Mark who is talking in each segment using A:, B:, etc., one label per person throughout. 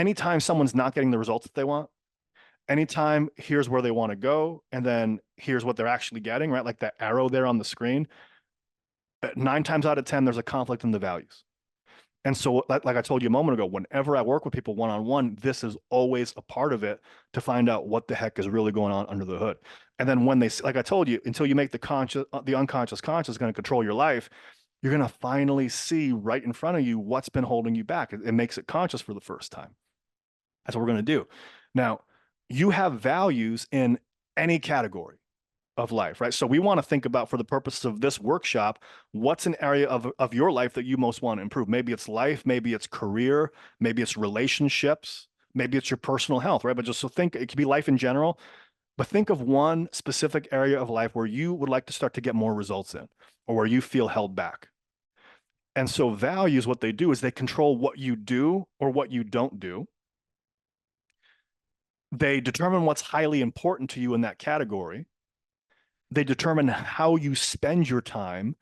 A: anytime someone's not getting the results that they want, anytime here's where they want to go, and then here's what they're actually getting, right? Like that arrow there on the screen, 9 times out of 10, there's a conflict in the values. And so, like I told you a moment ago, whenever I work with people one-on-one, this is always a part of it to find out what the heck is really going on under the hood. And then when they, like I told you, until you make the unconscious conscious going to control your life, you're going to finally see right in front of you what's been holding you back. It makes it conscious for the first time. That's what we're going to do. Now, you have values in any category of life, right? So we want to think about, for the purposes of this workshop, what's an area of your life that you most want to improve? Maybe it's life, maybe it's career, maybe it's relationships, maybe it's your personal health, right? But just so think, it could be life in general, but think of one specific area of life where you would like to start to get more results in, or where you feel held back. And so values, what they do is they control what you do or what you don't do. They determine what's highly important to you in that category. They determine how you spend your time.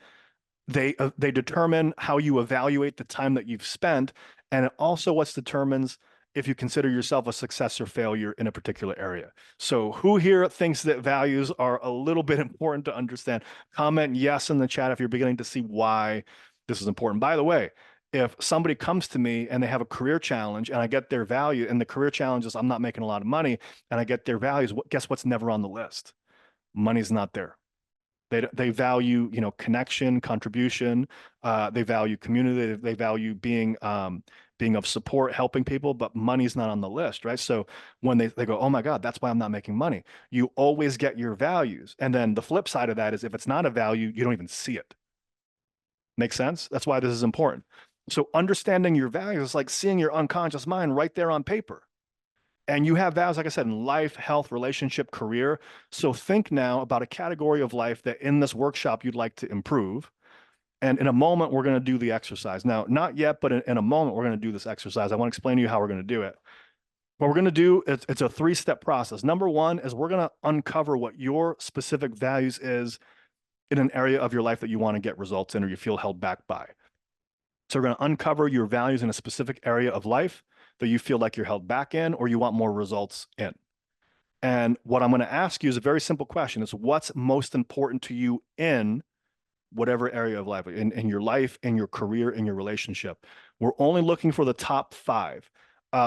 A: They determine how you evaluate the time that you've spent, and it also what determines if you consider yourself a success or failure in a particular area. So who here thinks that values are a little bit important to understand? Comment yes in the chat if you're beginning to see why this is important. By the way, if somebody comes to me and they have a career challenge and I get their value, and the career challenge is I'm not making a lot of money, and I get their values, guess what's never on the list? Money's not there. They value, connection, contribution. They value community. They value being of support, helping people, but money's not on the list, right? So when they go, oh my God, that's why I'm not making money. You always get your values. And then the flip side of that is if it's not a value, you don't even see it. Make sense? That's why this is important. So understanding your values is like seeing your unconscious mind right there on paper. And you have values, like I said, in life, health, relationship, career. So think now about a category of life that in this workshop you'd like to improve. And in a moment, we're going to do the exercise. Now, not yet, but in a moment, we're going to do this exercise. I want to explain to you how we're going to do it. What we're going to do, it's a 3-step process. Number one is we're going to uncover what your specific values is in an area of your life that you want to get results in or you feel held back by. So we're going to uncover your values in a specific area of life that you feel like you're held back in or you want more results in. And what I'm going to ask you is a very simple question. It's what's most important to you in whatever area of life, in your life, in your career, in your relationship. We're only looking for the top 5.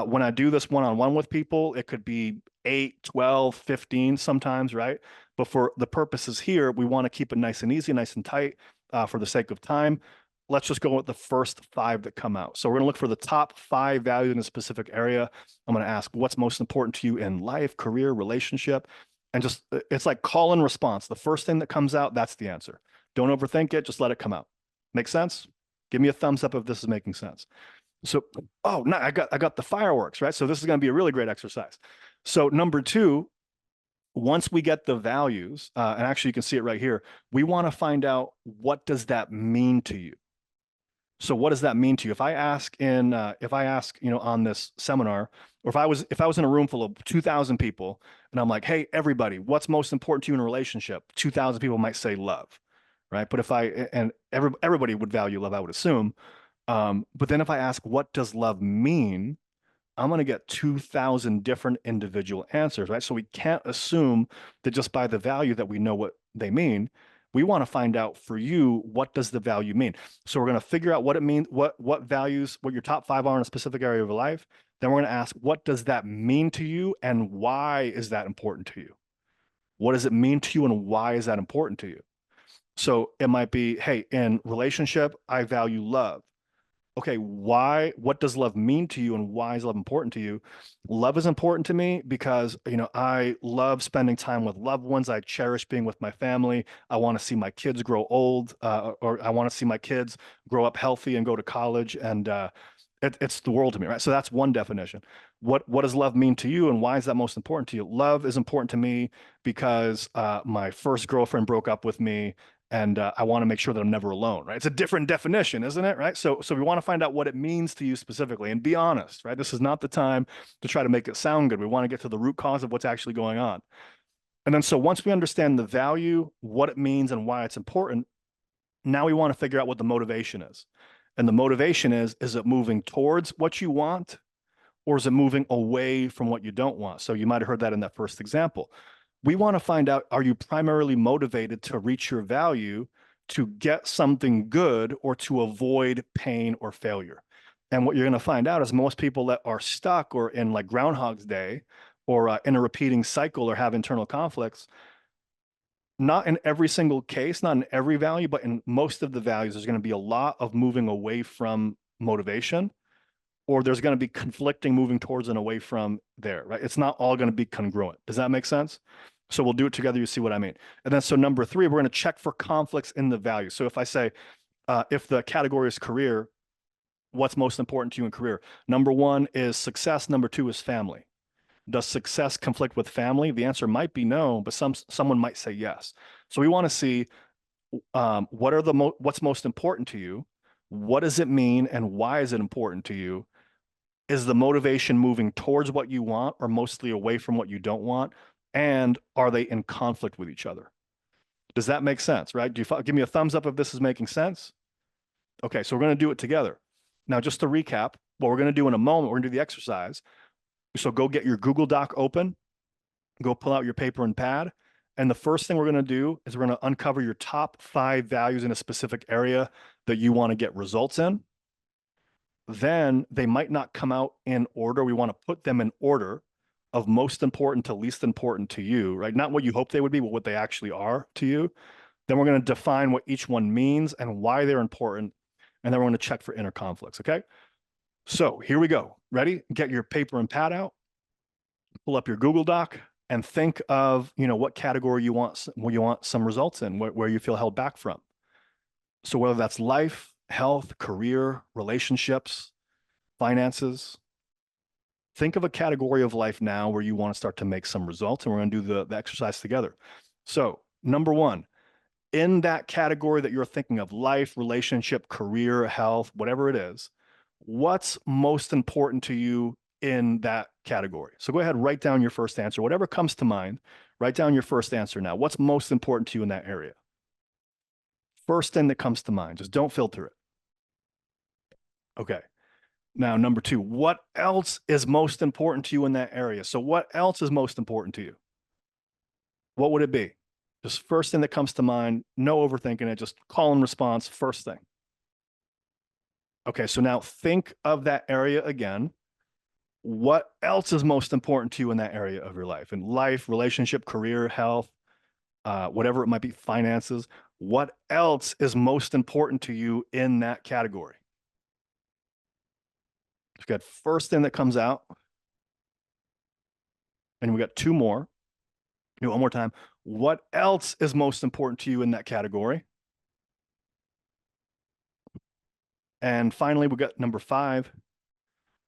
A: When I do this one-on-one with people, it could be 8, 12, 15 sometimes, right? But for the purposes here, we want to keep it nice and easy, nice and tight for the sake of time. Let's just go with the first 5 that come out. So we're going to look for the top 5 values in a specific area. I'm going to ask what's most important to you in life, career, relationship, and just it's like call and response. The first thing that comes out, that's the answer. Don't overthink it. Just let it come out. Make sense? Give me a thumbs up if this is making sense. So, oh, no, I got the fireworks, right? So this is going to be a really great exercise. So number 2, once we get the values, and actually you can see it right here, we want to find out what does that mean to you? So what does that mean to you? If I ask, on this seminar, or if I was in a room full of 2,000 people and I'm like, hey, everybody, what's most important to you in a relationship? 2,000 people might say love, right? But everybody would value love, I would assume. But then if I ask, what does love mean? I'm going to get 2,000 different individual answers, right? So we can't assume that just by the value that we know what they mean. We want to find out for you, what does the value mean? So we're going to figure out what it means, what values, what your top 5 are in a specific area of your life. Then we're going to ask, what does that mean to you and why is that important to you? What does it mean to you and why is that important to you? So it might be, hey, in relationship, I value love. Okay, why? What does love mean to you and why is love important to you? Love is important to me because, I love spending time with loved ones. I cherish being with my family. I want to see my kids grow old, or I want to see my kids grow up healthy and go to college. And it's the world to me, right? So that's one definition. What does love mean to you and why is that most important to you? Love is important to me because my first girlfriend broke up with me. And I want to make sure that I'm never alone, right? It's a different definition, isn't it? Right. So we want to find out what it means to you specifically and be honest, right? This is not the time to try to make it sound good. We want to get to the root cause of what's actually going on. And then so once we understand the value, what it means and why it's important, now we want to figure out what the motivation is. And the motivation is it moving towards what you want or is it moving away from what you don't want? So you might have heard that in that first example. We want to find out, are you primarily motivated to reach your value, to get something good, or to avoid pain or failure? And what you're going to find out is most people that are stuck or in like Groundhog's Day or in a repeating cycle or have internal conflicts, not in every single case, not in every value, but in most of the values, there's going to be a lot of moving away from motivation, or there's going to be conflicting moving towards and away from there, right? It's not all going to be congruent. Does that make sense? So we'll do it together. You see what I mean? And then, so number three, we're going to check for conflicts in the value. So if I say, if the category is career, what's most important to you in career? Number one is success. Number two is family. Does success conflict with family? The answer might be no, but someone might say yes. So we want to see what's most important to you, what does it mean, and why is it important to you? Is the motivation moving towards what you want or mostly away from what you don't want? And are they in conflict with each other? Does that make sense, right? Give me a thumbs up if this is making sense? Okay, so we're going to do it together. Now, just to recap, what we're going to do in a moment, we're going to do the exercise. So go get your Google Doc open, go pull out your paper and pad. And the first thing we're going to do is we're going to uncover your top 5 values in a specific area that you want to get results in. Then they might not come out in order. We want to put them in order of most important to least important to you, right? Not what you hope they would be, but what they actually are to you. Then we're going to define what each one means and why they're important. And then we're going to check for inner conflicts, okay? So here we go. Ready? Get your paper and pad out, pull up your Google Doc, and think of, what category you want some results in, where you feel held back from. So whether that's life, health, career, relationships, finances, think of a category of life now where you want to start to make some results, and we're going to do the exercise together. So number one, in that category that you're thinking of, life, relationship, career, health, whatever it is, what's most important to you in that category? So go ahead, write down your first answer. Whatever comes to mind, write down your first answer now. What's most important to you in that area? First thing that comes to mind, just don't filter it. Okay. Now, number two, what else is most important to you in that area? So what else is most important to you? What would it be? Just first thing that comes to mind, no overthinking it, just call and response, first thing. Okay, so now think of that area again. What else is most important to you in that area of your life? In life, relationship, career, health, whatever it might be, finances. What else is most important to you in that category? We've got first thing that comes out. And we got 2 more. Do it one more time. What else is most important to you in that category? And finally, we got number 5.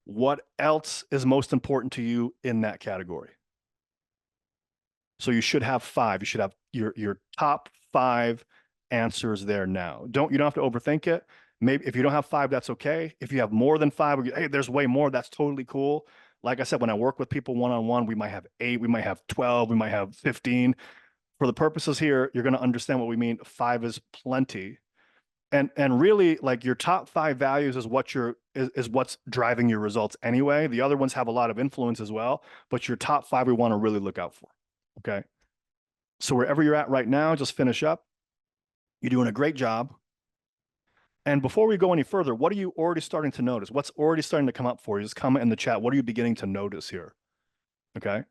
A: What else is most important to you in that category? So you should have 5. You should have your top 5 answers there now. You don't have to overthink it. Maybe if you don't have 5, that's okay. If you have more than 5, hey, there's way more, that's totally cool. Like I said, when I work with people one-on-one, we might have 8, we might have 12, we might have 15. For the purposes here, you're going to understand what we mean. 5 is plenty. And really, like, your top 5 values is what's driving your results anyway. The other ones have a lot of influence as well, but your top 5 we want to really look out for. Okay. So wherever you're at right now, just finish up. You're doing a great job. And before we go any further, what are you already starting to notice? What's already starting to come up for you? Just comment in the chat. What are you beginning to notice here? Okay.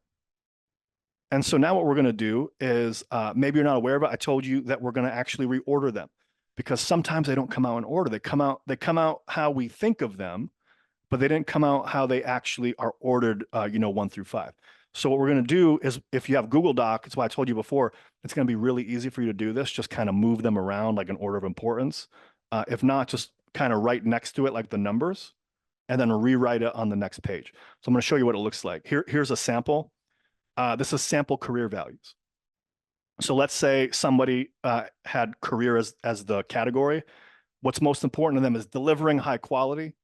A: And so now what we're going to do is, maybe you're not aware of it. I told you that we're going to actually reorder them, because sometimes they don't come out in order. They come out how we think of them, but they didn't come out how they actually are ordered, 1 through 5. So what we're going to do is, if you have Google Doc, it's why I told you before, it's going to be really easy for you to do this. Just kind of move them around like an order of importance. If not, just kind of write next to it like the numbers, and then rewrite it on the next page. So I'm going to show you what it looks like. Here's a sample. This is sample career values. So let's say somebody had career as the category. What's most important to them is delivering high quality,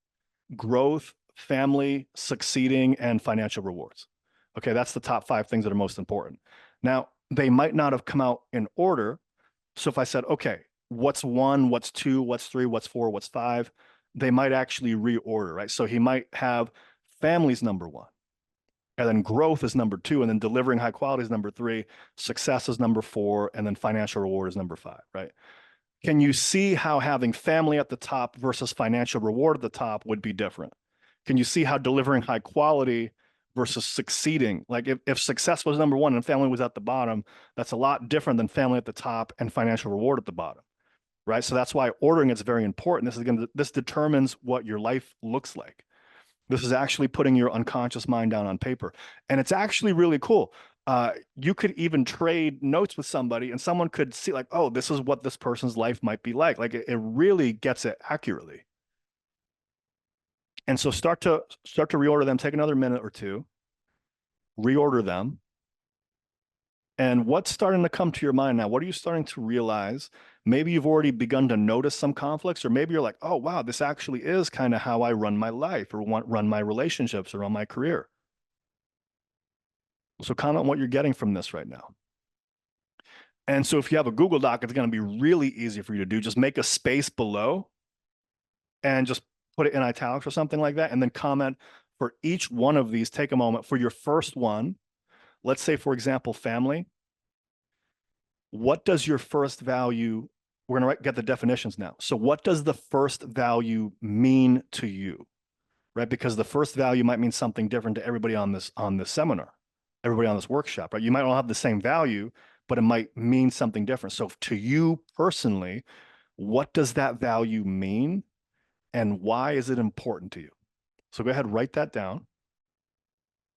A: growth, family, succeeding, and financial rewards. Okay, that's the top 5 things that are most important. Now, they might not have come out in order. So if I said, okay, what's 1, what's 2, what's 3, what's 4, what's 5, they might actually reorder, right? So he might have Family's number one. And then growth is number two. And then delivering high quality is number three. Success is number four. And then financial reward is number five, right? Can you see how having family at the top versus financial reward at the top would be different? Can you see how delivering high quality versus succeeding, like if success was number one and family was at the bottom, that's a lot different than family at the top and financial reward at the bottom, right? So that's why ordering is very important. This determines what your life looks like. This is actually putting your unconscious mind down on paper. And it's actually really cool. You could even trade notes with somebody and someone could see like, oh, this is what this person's life might be like. Like it really gets it accurately. And so start to reorder them, take another minute or two, reorder them. And what's starting to come to your mind now? What are you starting to realize? Maybe you've already begun to notice some conflicts, or maybe you're like, oh, wow, this actually is kind of how I run my life or run my relationships or run my career. So comment what you're getting from this right now. And so if you have a Google Doc, it's going to be really easy for you to do. Just make a space below and just put it in italics or something like that. And then comment for each one of these. Take a moment for your first one. Let's say, for example, family. What does your first value, we're going to get the definitions now. So what does the first value mean to you, right? Because the first value might mean something different to everybody on this seminar, everybody on this workshop, right? You might all have the same value, but it might mean something different. So to you personally, what does that value mean and why is it important to you? So go ahead, write that down.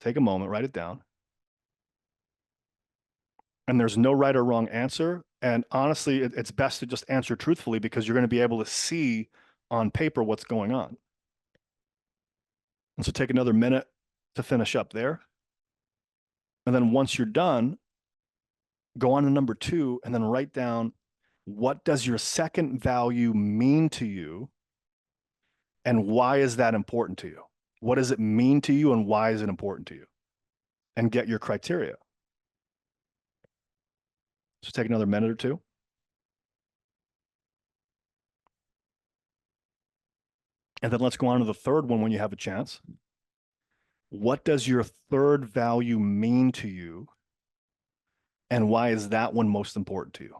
A: Take a moment, write it down. And there's no right or wrong answer. And honestly, it's best to just answer truthfully because you're going to be able to see on paper what's going on. And so take another minute to finish up there. And then once you're done, go on to number two and then write down, what does your second value mean to you? And why is that important to you? What does it mean to you and why is it important to you? And get your criteria. So take another minute or two. And then let's go on to the third one when you have a chance. What does your third value mean to you? And why is that one most important to you?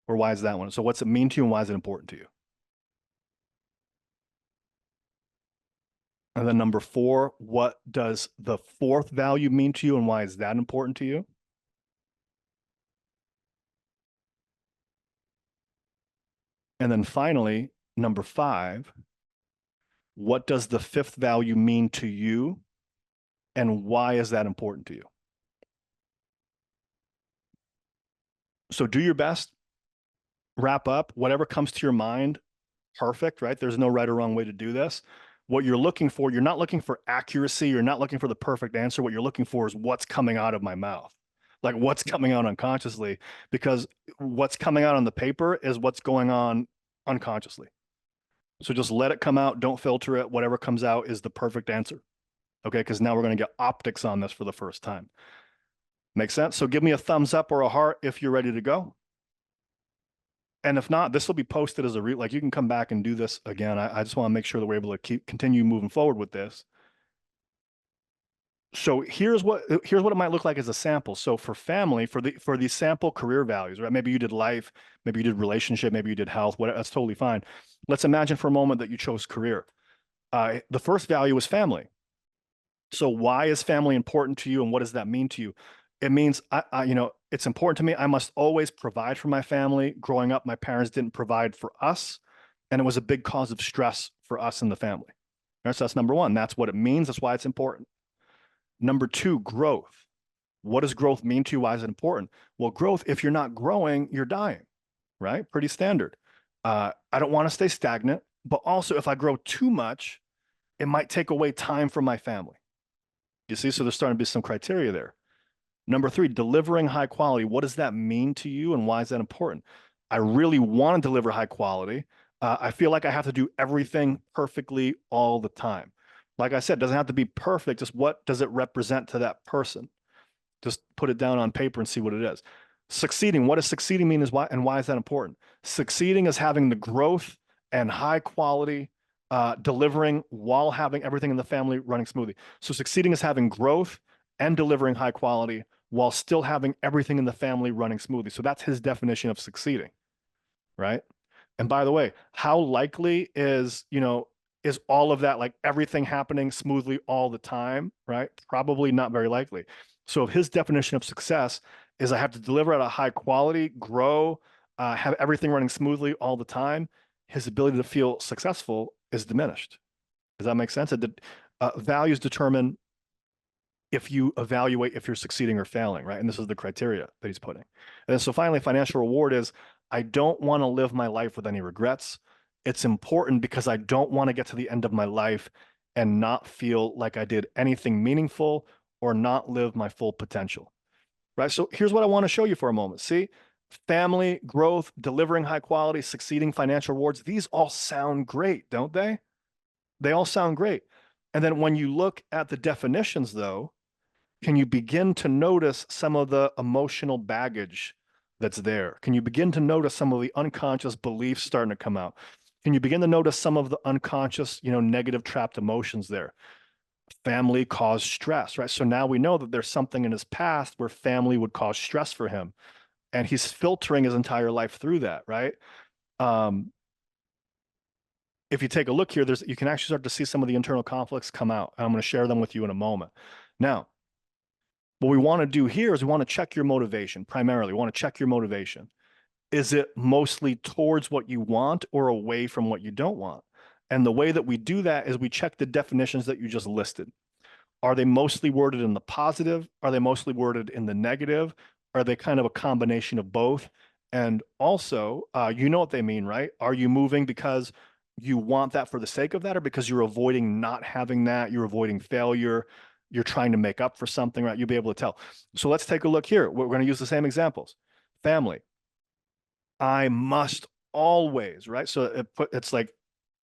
A: Or why is that one? So what's it mean to you and why is it important to you? And then number four, what does the fourth value mean to you and why is that important to you? And then finally, number five, what does the fifth value mean to you and why is that important to you? So do your best, wrap up, whatever comes to your mind, perfect, right? There's no right or wrong way to do this. What you're looking for, you're not looking for accuracy, you're not looking for the perfect answer. What you're looking for is what's coming out of my mouth, like what's coming out unconsciously, because what's coming out on the paper is what's going on unconsciously. So just let it come out, don't filter it. Whatever comes out is the perfect answer. Okay, because now we're going to get optics on this for the first time. Make sense? So give me a thumbs up or a heart if you're ready to go. And if not, this will be posted as a like you can come back and do this again. I just want to make sure that we're able to continue moving forward with this. So here's what it might look like as a sample. So for family, for these sample career values, right? Maybe you did life, maybe you did relationship, maybe you did health, whatever, that's totally fine. Let's imagine for a moment that you chose career. The first value is family. So why is family important to you and what does that mean to you? It means, it's important to me. I must always provide for my family. Growing up, my parents didn't provide for us, and it was a big cause of stress for us and the family. Right? So that's number one. That's what it means. That's why it's important. Number two, growth. What does growth mean to you? Why is it important? Well, growth, if you're not growing, you're dying, right? Pretty standard. I don't want to stay stagnant, but also if I grow too much, it might take away time from my family. You see, so there's starting to be some criteria there. Number three, delivering high quality. What does that mean to you and why is that important? I really want to deliver high quality. I feel like I have to do everything perfectly all the time. Like I said, it doesn't have to be perfect. Just what does it represent to that person? Just put it down on paper and see what it is. Succeeding. What does succeeding mean and why is that important? Succeeding is having the growth and high quality delivering while having everything in the family running smoothly. So succeeding is having growth and delivering high quality while still having everything in the family running smoothly. So that's his definition of succeeding, right? And by the way, how likely is all of that, like everything happening smoothly all the time, right? Probably not very likely. So if his definition of success is I have to deliver at a high quality, grow, have everything running smoothly all the time, his ability to feel successful is diminished. Does that make sense? Values determine if you evaluate if you're succeeding or failing, right? And this is the criteria that he's putting. And then so finally, financial reward is I don't want to live my life with any regrets. It's important because I don't want to get to the end of my life and not feel like I did anything meaningful or not live my full potential, right? So here's what I want to show you for a moment. See, family, growth, delivering high quality, succeeding, financial rewards, these all sound great, don't they? They all sound great. And then when you look at the definitions, though, can you begin to notice some of the emotional baggage that's there? Can you begin to notice some of the unconscious beliefs starting to come out? Can you begin to notice some of the unconscious, negative trapped emotions there? Family caused stress, right? So now we know that there's something in his past where family would cause stress for him, and he's filtering his entire life through that, right? Um, if you take a look here, you can actually start to see some of the internal conflicts come out. And I'm going to share them with you in a moment. Now, what we want to do here is we want to check your motivation primarily. We want to check your motivation. Is it mostly towards what you want or away from what you don't want? And the way that we do that is we check the definitions that you just listed. Are they mostly worded in the positive? Are they mostly worded in the negative? Are they kind of a combination of both? And also, you know what they mean, right? Are you moving because you want that for the sake of that, or because you're avoiding not having that? You're avoiding failure. You're trying to make up for something, right? You'll be able to tell. So let's take a look here. We're going to use the same examples. Family. I must always, right? So it's like,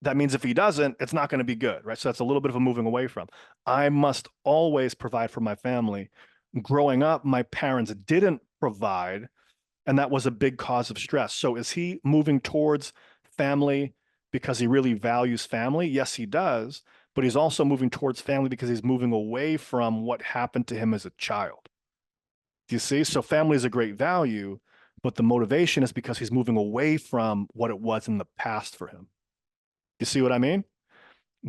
A: that means if he doesn't, it's not going to be good, right? So that's a little bit of a moving away from. I must always provide for my family. Growing up, my parents didn't provide, and that was a big cause of stress. So is he moving towards family because he really values family? Yes, he does, but he's also moving towards family because he's moving away from what happened to him as a child. Do you see? So family is a great value, but the motivation is because he's moving away from what it was in the past for him. You see what I mean?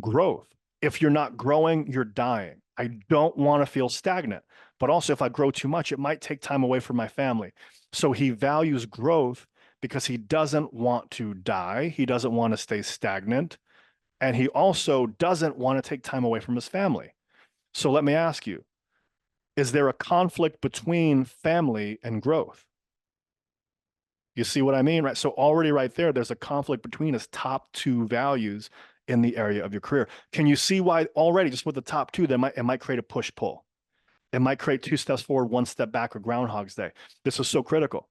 A: Growth. If you're not growing, you're dying. I don't want to feel stagnant, but also if I grow too much, it might take time away from my family. So he values growth because he doesn't want to die. He doesn't want to stay stagnant. And he also doesn't want to take time away from his family. So let me ask you, is there a conflict between family and growth? You see what I mean, right? So already right there, there's a conflict between his top two values in the area of your career. Can you see why already just with the top two, it might create a push-pull? It might create 2 steps forward, 1 step back, or Groundhog's Day. This is so critical.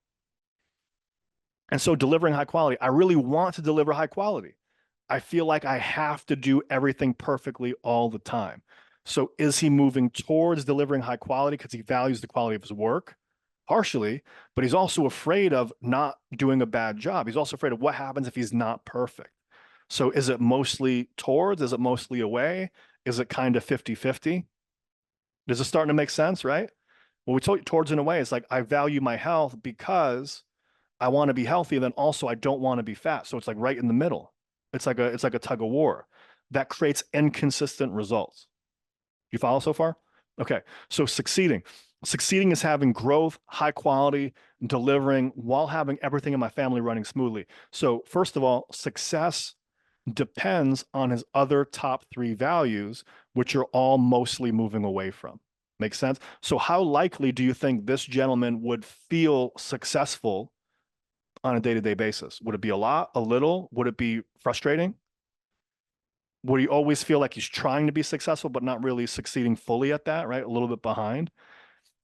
A: And so delivering high quality, I really want to deliver high quality. I feel like I have to do everything perfectly all the time. So is he moving towards delivering high quality because he values the quality of his work? Partially, but he's also afraid of not doing a bad job. He's also afraid of what happens if he's not perfect. So is it mostly towards? Is it mostly away? Is it kind of 50-50? Does it starting to make sense, right? Well, we told you towards in a way, it's like I value my health because I want to be healthy, and then also I don't want to be fat. So it's like right in the middle. It's like a tug of war that creates inconsistent results. You follow so far? Okay. So succeeding is having growth, high quality, delivering while having everything in my family running smoothly. So first of all, success depends on his other top three values, which are all mostly moving away from. Makes sense? So how likely do you think this gentleman would feel successful on a day-to-day basis? Would it be a lot, a little? Would it be frustrating? Would he always feel like he's trying to be successful, but not really succeeding fully at that, right? A little bit behind.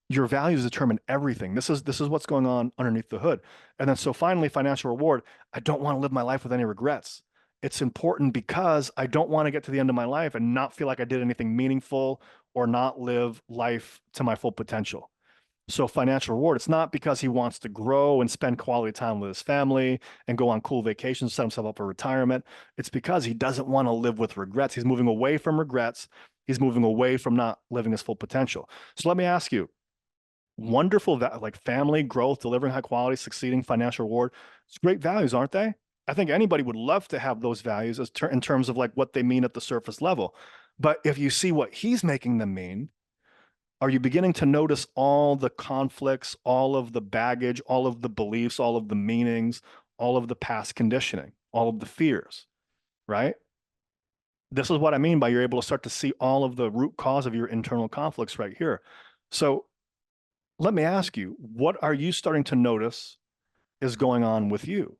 A: Your values determine everything. This is what's going on underneath the hood. And then so finally, financial reward. I don't want to live my life with any regrets. It's important because I don't want to get to the end of my life and not feel like I did anything meaningful or not live life to my full potential. So financial reward, it's not because he wants to grow and spend quality time with his family and go on cool vacations, set himself up for retirement. It's because he doesn't want to live with regrets. He's moving away from regrets. He's moving away from not living his full potential. So let me ask you, wonderful, like family, growth, delivering high quality, succeeding, financial reward. It's great values, aren't they? I think anybody would love to have those values in terms of like what they mean at the surface level. But if you see what he's making them mean, are you beginning to notice all the conflicts, all of the baggage, all of the beliefs, all of the meanings, all of the past conditioning, all of the fears, right? This is what I mean by you're able to start to see all of the root cause of your internal conflicts right here. So let me ask you, what are you starting to notice is going on with you?